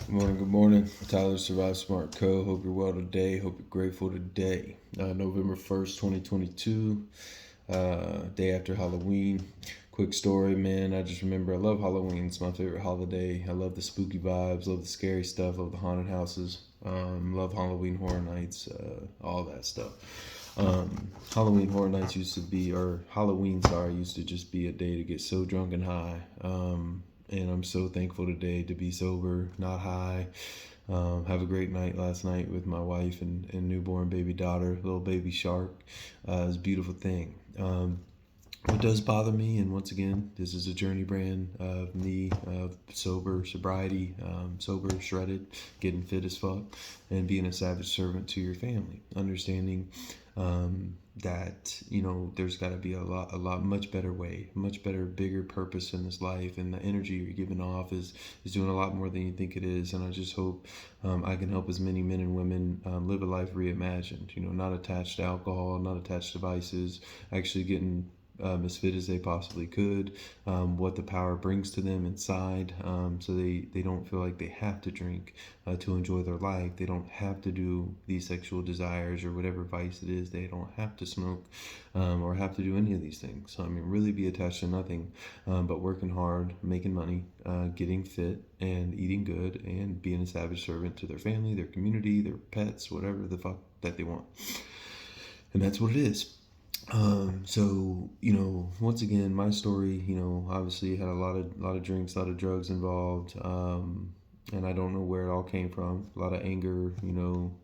Good morning. Tyler, Survive Smart Co. Hope you're well today. Hope you're grateful today. November 1st, 2022, day after Halloween. Quick story, man. I just remember I love Halloween. It's my favorite holiday. I love the spooky vibes, love the scary stuff, love the haunted houses, love Halloween Horror Nights, all that stuff. Halloween Horror Nights used to be, or Halloween, sorry, used to just be a day to get so drunk and high. And I'm so thankful today to be sober, not high. Have a great night last night with my wife and newborn baby daughter, little baby shark. It was a beautiful thing. What does bother me, and once again, this is a journey brand of me, sobriety, sober, shredded, getting fit as fuck, and being a savage servant to your family. Understanding that there's got to be a lot much better way, much better, bigger purpose in this life, and the energy you're giving off is doing a lot more than you think it is. And I just hope I can help as many men and women live a life reimagined. Not attached to alcohol, not attached to vices, actually getting as fit as they possibly could, what the power brings to them inside, so they don't feel like they have to drink to enjoy their life. They don't have to do these sexual desires or whatever vice it is. They don't have to smoke or have to do any of these things. So, I mean, really be attached to nothing but working hard, making money, getting fit, and eating good, and being a savage servant to their family, their community, their pets, whatever the fuck that they want. And that's what it is. Once again, my story, obviously had a lot of drinks, a lot of drugs involved, and I don't know where it all came from. A lot of anger,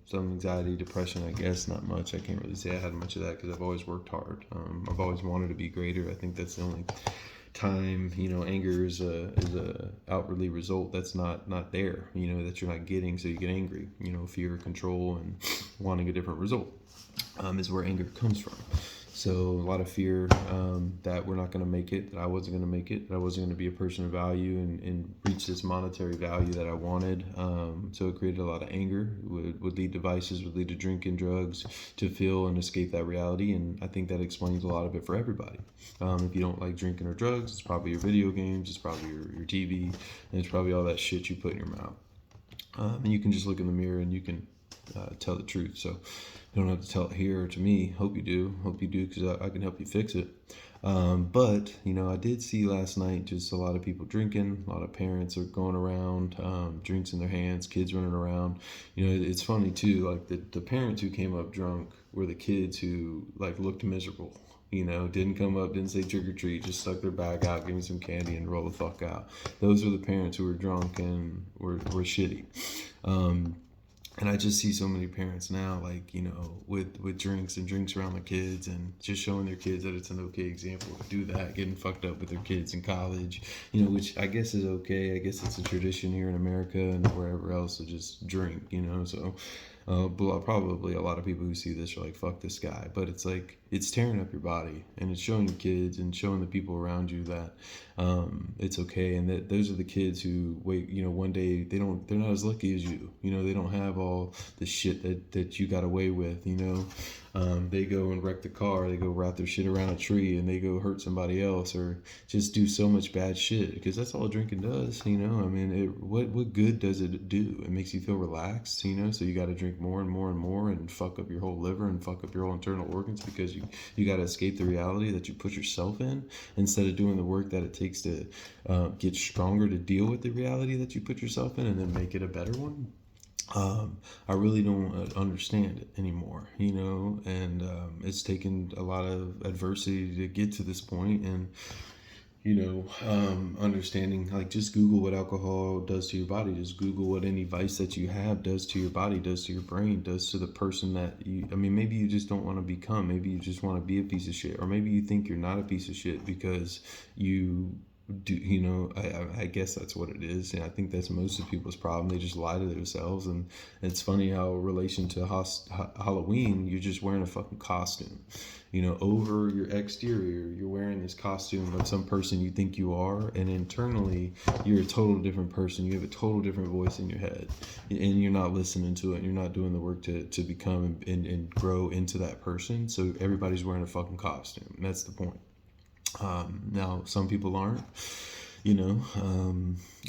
some anxiety, depression. I guess not much. I can't really say I had much of that because I've always worked hard. I've always wanted to be greater. I think that's the only time anger is a outwardly result that's not there. That you're not getting, so you get angry. Fear, control, and wanting a different result is where anger comes from. So a lot of fear that we're not going to make it, that I wasn't going to make it, that I wasn't going to be a person of value and reach this monetary value that I wanted. So it created a lot of anger, would lead to vices, would lead to drinking, drugs, to feel and escape that reality. And I think that explains a lot of it for everybody. If you don't like drinking or drugs, it's probably your video games, it's probably your TV, and it's probably all that shit you put in your mouth. And you can just look in the mirror and you can tell the truth. So you don't have to tell it here to me. Hope you do, because I can help you fix it. But I did see last night just a lot of people drinking. A lot of parents are going around, drinks in their hands, kids running around. It's funny too, like the parents who came up drunk were the kids who like looked miserable. Didn't come up, didn't say trick or treat, just stuck their bag out, gave me some candy, and roll the fuck out. Those were the parents who were drunk and were shitty. And I just see so many parents now, like, with drinks and drinks around their kids, and just showing their kids that it's an okay example to do that, getting fucked up with their kids in college, which I guess is okay. I guess it's a tradition here in America and wherever else to just drink, so probably a lot of people who see this are like, fuck this guy. But it's like, it's tearing up your body, and it's showing your kids and showing the people around you that it's okay. And that those are the kids who wait, one day they're not as lucky as you. They don't have all the shit that you got away with. They go and wreck the car, they go wrap their shit around a tree, and they go hurt somebody else, or just do so much bad shit, because that's all drinking does. I mean, what good does it do? It makes you feel relaxed, so you got to drink more and more and more, and fuck up your whole liver and fuck up your whole internal organs, because you got to escape the reality that you put yourself in, instead of doing the work that it takes to get stronger to deal with the reality that you put yourself in, and then make it a better one. I really don't understand it anymore, and it's taken a lot of adversity to get to this point. And understanding, like, just Google what alcohol does to your body. Just Google what any vice that you have does to your body, does to your brain, does to the person that maybe you just don't want to become. Maybe you just want to be a piece of shit, or maybe you think you're not a piece of shit because you do. I guess that's what it is. And I think that's most of people's problem. They just lie to themselves. And it's funny how, in relation to Halloween, you're just wearing a fucking costume. Over your exterior, you're wearing this costume of some person you think you are, and internally, you're a total different person. You have a total different voice in your head, and you're not listening to it, and you're not doing the work to become and grow into that person. So everybody's wearing a fucking costume. That's the point. Now, some people aren't,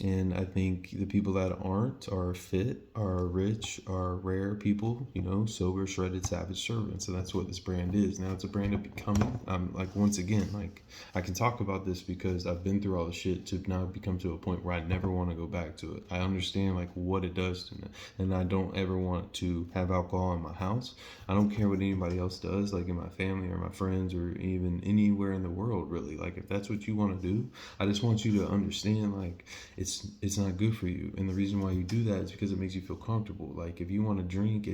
And I think the people that aren't are fit, are rich, are rare people, sober, shredded, savage servants. And that's what this brand is. Now it's a brand of becoming. I'm like, once again, like, I can talk about this because I've been through all the shit to now become to a point where I never want to go back to it. I understand like what it does to me. And I don't ever want to have alcohol in my house. I don't care what anybody else does, like in my family or my friends or even anywhere in the world, really. Like, if that's what you want to do, I just want you to understand, like, it's not good for you. And the reason why you do that is because it makes you feel comfortable. Like, if you want to drink,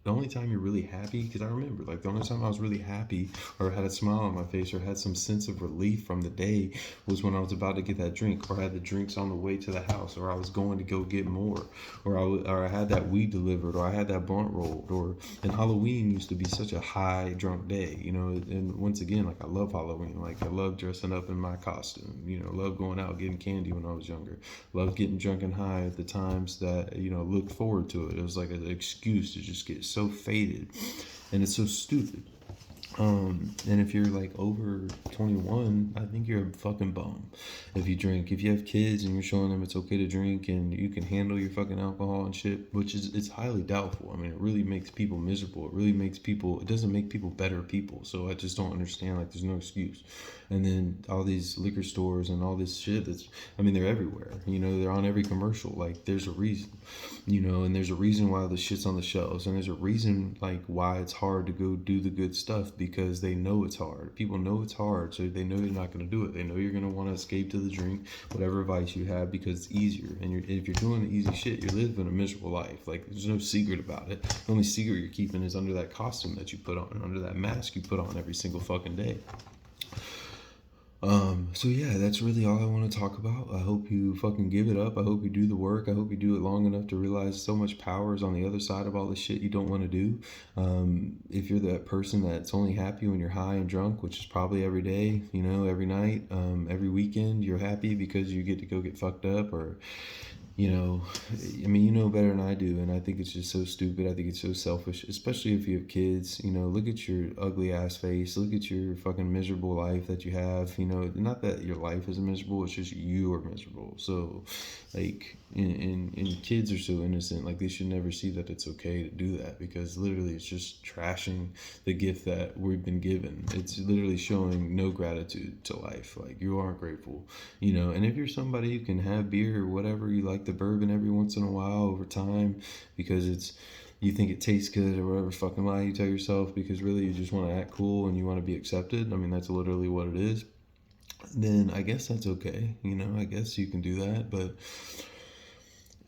the only time you're really happy, because I remember, like, the only time I was really happy or had a smile on my face or had some sense of relief from the day was when I was about to get that drink, or I had the drinks on the way to the house, or I was going to go get more, or I had that weed delivered, or I had that blunt rolled, and Halloween used to be such a high drunk day, and once again, like, I love Halloween. Like, I love dressing up in my costume, love going out getting candy when I was younger, love getting drunk and high at the times that, looked forward to it. It was like an excuse to just get so faded, and it's so stupid. And if you're like over 21, I think you're a fucking bum if you drink. If you have kids and you're showing them it's okay to drink and you can handle your fucking alcohol and shit, which is, it's highly doubtful. I mean, it really makes people miserable. It doesn't make people better people. So I just don't understand, like, there's no excuse. And then all these liquor stores and all this shit they're everywhere. They're on every commercial. Like, there's a reason, and there's a reason why the shit's on the shelves. And there's a reason, like, why it's hard to go do the good stuff, because they know it's hard. People know it's hard, so they know you're not going to do it. They know you're going to want to escape to the drink, whatever vice you have, because it's easier. And if you're doing the easy shit, you're living a miserable life. Like, there's no secret about it. The only secret you're keeping is under that costume that you put on, under that mask you put on every single fucking day. So yeah, that's really all I want to talk about. I hope you fucking give it up. I hope you do the work. I hope you do it long enough to realize so much power is on the other side of all the shit you don't want to do. If you're that person that's only happy when you're high and drunk, which is probably every day, every night, every weekend, you're happy because you get to go get fucked up, or you know better than I do, and I think it's just so stupid. I think it's so selfish, especially if you have kids. Look at your ugly ass face. Look at your fucking miserable life that you have. Not that your life is miserable, it's just you are miserable. So, like, and kids are so innocent. Like, they should never see that it's okay to do that, because literally it's just trashing the gift that we've been given. It's literally showing no gratitude to life. Like, you aren't grateful, and if you're somebody who can have beer or whatever, you like the bourbon every once in a while over time because you think it tastes good, or whatever fucking lie you tell yourself, because really you just want to act cool and you want to be accepted. I mean, that's literally what it is. Then I guess that's okay. I guess you can do that, but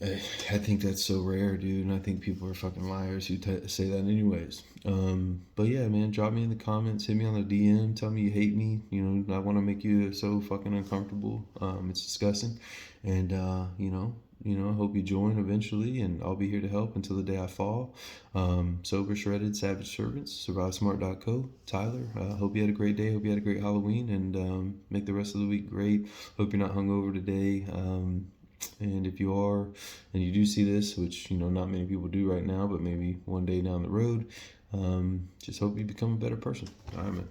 I think that's so rare, dude, and I think people are fucking liars who say that anyways. But yeah, man, drop me in the comments, hit me on the DM, tell me you hate me. I want to make you so fucking uncomfortable. It's disgusting, and I hope you join eventually, and I'll be here to help until the day I fall. Sober, shredded, savage servants, survivesmart.co. Tyler, hope you had a great day. Hope you had a great Halloween, and make the rest of the week great. Hope you're not hungover today. And if you are, and you do see this, which, not many people do right now, but maybe one day down the road, just hope you become a better person. All right, man.